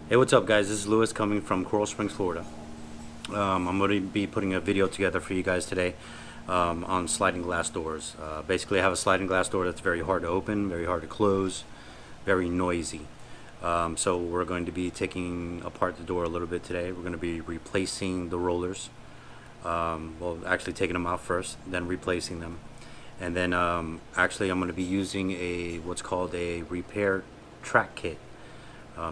Hey, what's up, guys? This is Lewis coming from Coral Springs, Florida. I'm going to be putting a video together for you guys today on sliding glass doors. Basically, I have a sliding glass door that's very hard to open, very hard to close, very noisy. So we're going to be taking apart the door a little bit today. We're going to be replacing the rollers. Well, actually taking them out first, then replacing them. And then actually I'm going to be using what's called a repair track kit.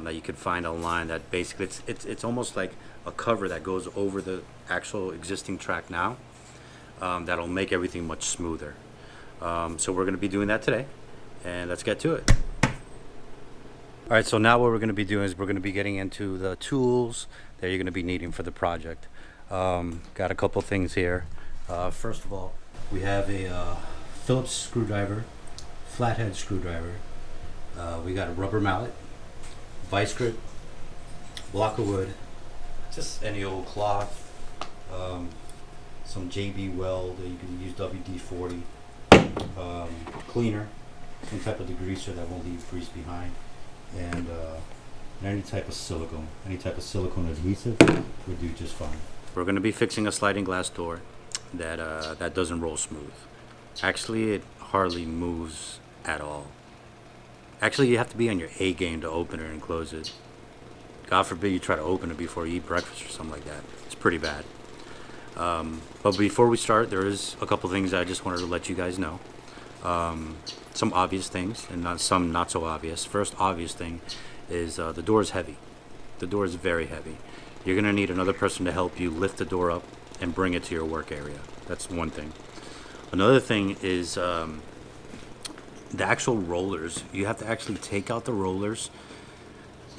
That you could find online. That basically it's almost like a cover that goes over the actual existing track now. That'll make everything much smoother. So we're going to be doing that today, and let's get to it. All right, so now what we're going to be doing is we're going to be getting into the tools that you're going to be needing for the project. Got a couple things here. First of all, we have a Phillips screwdriver, flathead screwdriver. We got a rubber mallet, vice grip, block of wood, just any old cloth, some JB Weld, you can use WD-40, cleaner, some type of degreaser that won't leave grease behind, and any type of silicone. Any type of silicone adhesive would do just fine. We're going to be fixing a sliding glass door that doesn't roll smooth. Actually, it hardly moves at all. Actually, you have to be on your A game to open it and close it. God forbid you try to open it before you eat breakfast or something like that. It's pretty bad. But before we start, there is a couple things I just wanted to let you guys know. Some obvious things and some not so obvious. First obvious thing is the door is heavy. The door is very heavy. You're going to need another person to help you lift the door up and bring it to your work area. That's one thing. Another thing is the actual rollers. You have to actually take out the rollers,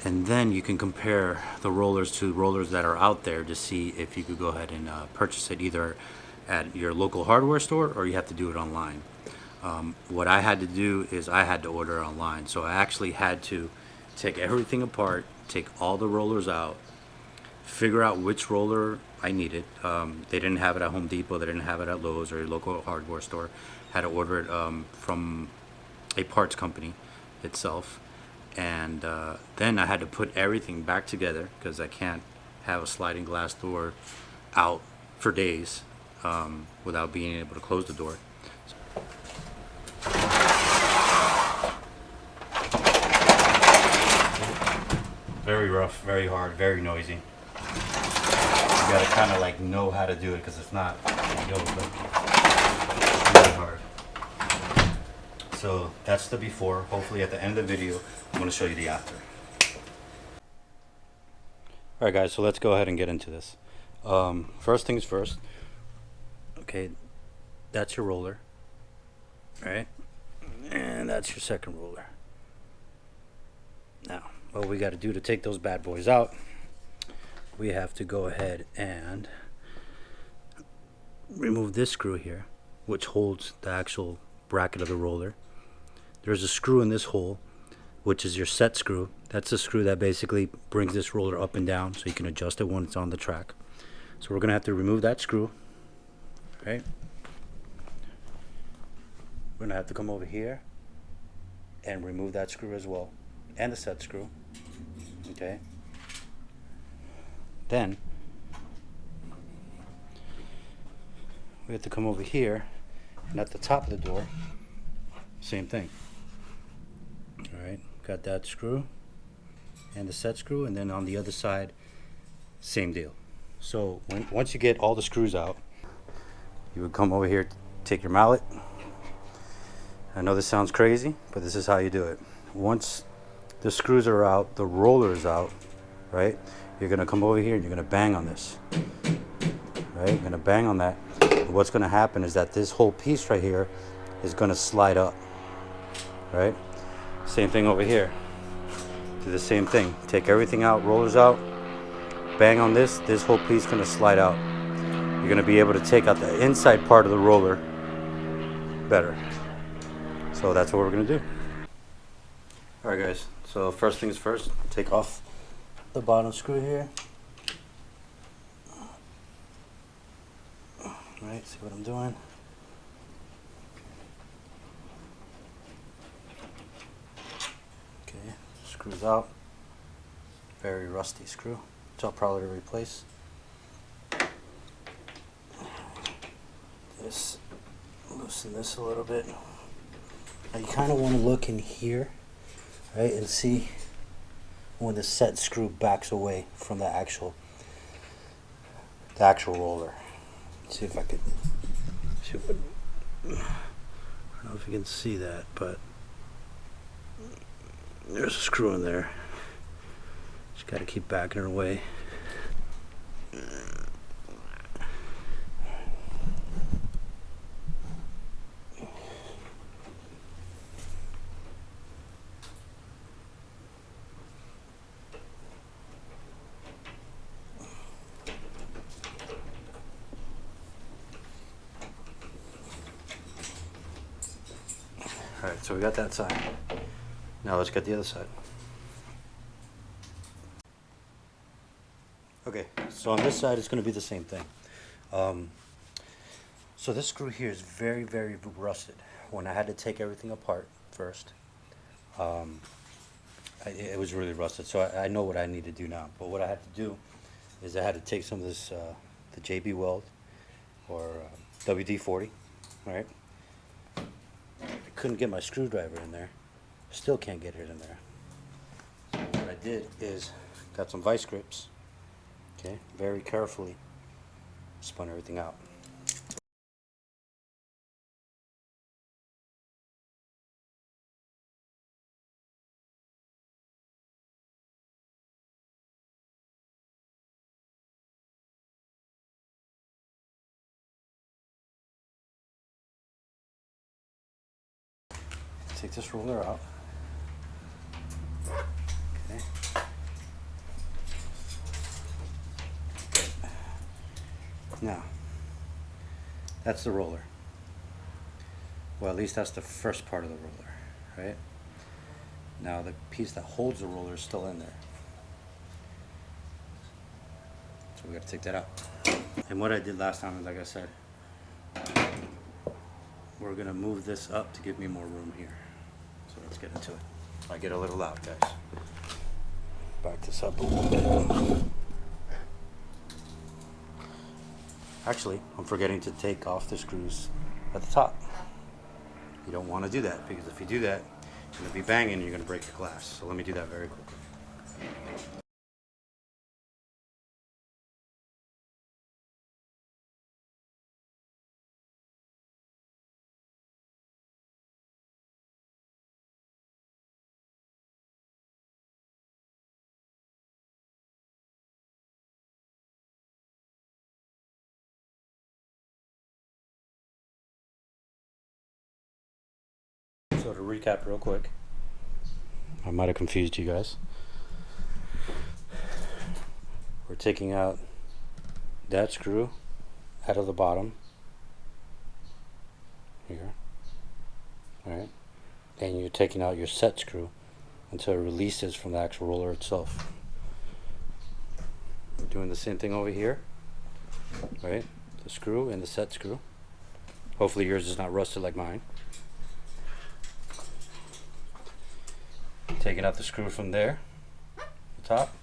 and then you can compare the rollers to rollers that are out there to see if you could go ahead and purchase it either at your local hardware store or you have to do it online. What I had to do is I had to order it online, so I actually had to take everything apart, take all the rollers out, figure out which roller I needed. They didn't have it at Home Depot, they didn't have it at Lowe's or your local hardware store. Had to order it from a parts company itself, and then I had to put everything back together because I can't have a sliding glass door out for days without being able to close the door. Very rough, very hard, very noisy. You gotta kind of like know how to do it, because if not, you'll it's really hard. So that's the before. Hopefully at the end of the video, I'm going to show you the after. Alright guys, so let's go ahead and get into this. First things first. Okay, that's your roller. Alright, and that's your second roller. Now, what we got to do to take those bad boys out, we have to go ahead and remove this screw here, which holds the actual bracket of the roller. There's a screw in this hole, which is your set screw. That's the screw that basically brings this roller up and down so you can adjust it when it's on the track. So we're going to have to remove that screw. Right? We're going to have to come over here and remove that screw as well, and the set screw. Okay? Then we have to come over here, and at the top of the door, same thing. Alright, got that screw and the set screw, and then on the other side, same deal. So once you get all the screws out, you would come over here, take your mallet. I know this sounds crazy, but this is how you do it. Once the screws are out, the roller is out, right? You're gonna come over here and you're gonna bang on this. Right? You're gonna bang on that. And what's gonna happen is that this whole piece right here is gonna slide up. Right? Same thing over here. Do the same thing. Take everything out, rollers out, bang on this whole piece is gonna slide out. You're gonna be able to take out the inside part of the roller better. So that's what we're gonna do. Alright guys, so first things first, take off the bottom screw here. Alright, see what I'm doing. Okay, screws out. Very rusty screw, which I'll probably replace. Just loosen this a little bit. Now you kind of want to look in here, right, and see when the set screw backs away from the actual roller. Let's see if I could. I don't know if you can see that, but there's a screw in there. Just got to keep backing it away. Alright, so we got that side. Now let's get the other side. Okay, so on this side it's going to be the same thing. So this screw here is very, very rusted. When I had to take everything apart first, it was really rusted. So I know what I need to do now. But what I had to do is I had to take some of this, the JB Weld or WD-40, right? I couldn't get my screwdriver in there. Still can't get it in there. So what I did is got some vice grips. Okay, very carefully spun everything out. Take this roller out. Okay. Now, that's the roller. Well, at least that's the first part of the roller, right? Now the piece that holds the roller is still in there. So we gotta take that out. And what I did last time is, like I said, we're gonna move this up to give me more room here. So let's get into it. I get a little loud, guys. Back this up a little bit. Actually, I'm forgetting to take off the screws at the top. You don't want to do that, because if you do that, you're going to be banging and you're going to break the glass. So let me do that very quickly. So to recap real quick, I might have confused you guys. We're taking out that screw out of the bottom here, alright, and you're taking out your set screw until it releases from the actual roller itself. We're doing the same thing over here, right? The screw and the set screw. Hopefully yours is not rusted like mine. Taking out the screw from there, the top.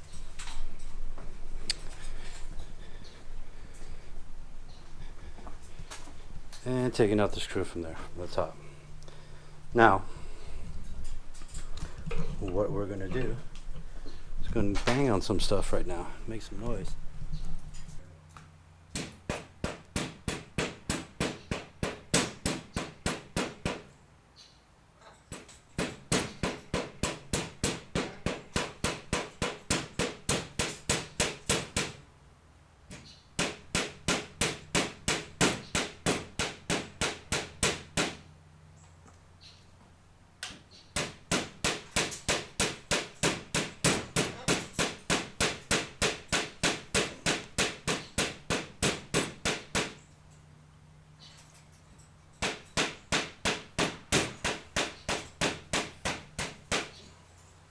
And taking out the screw from there, the top. Now, what we're gonna do is gonna bang on some stuff right now, make some noise.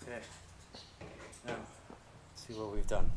Okay, now let's see what we've done.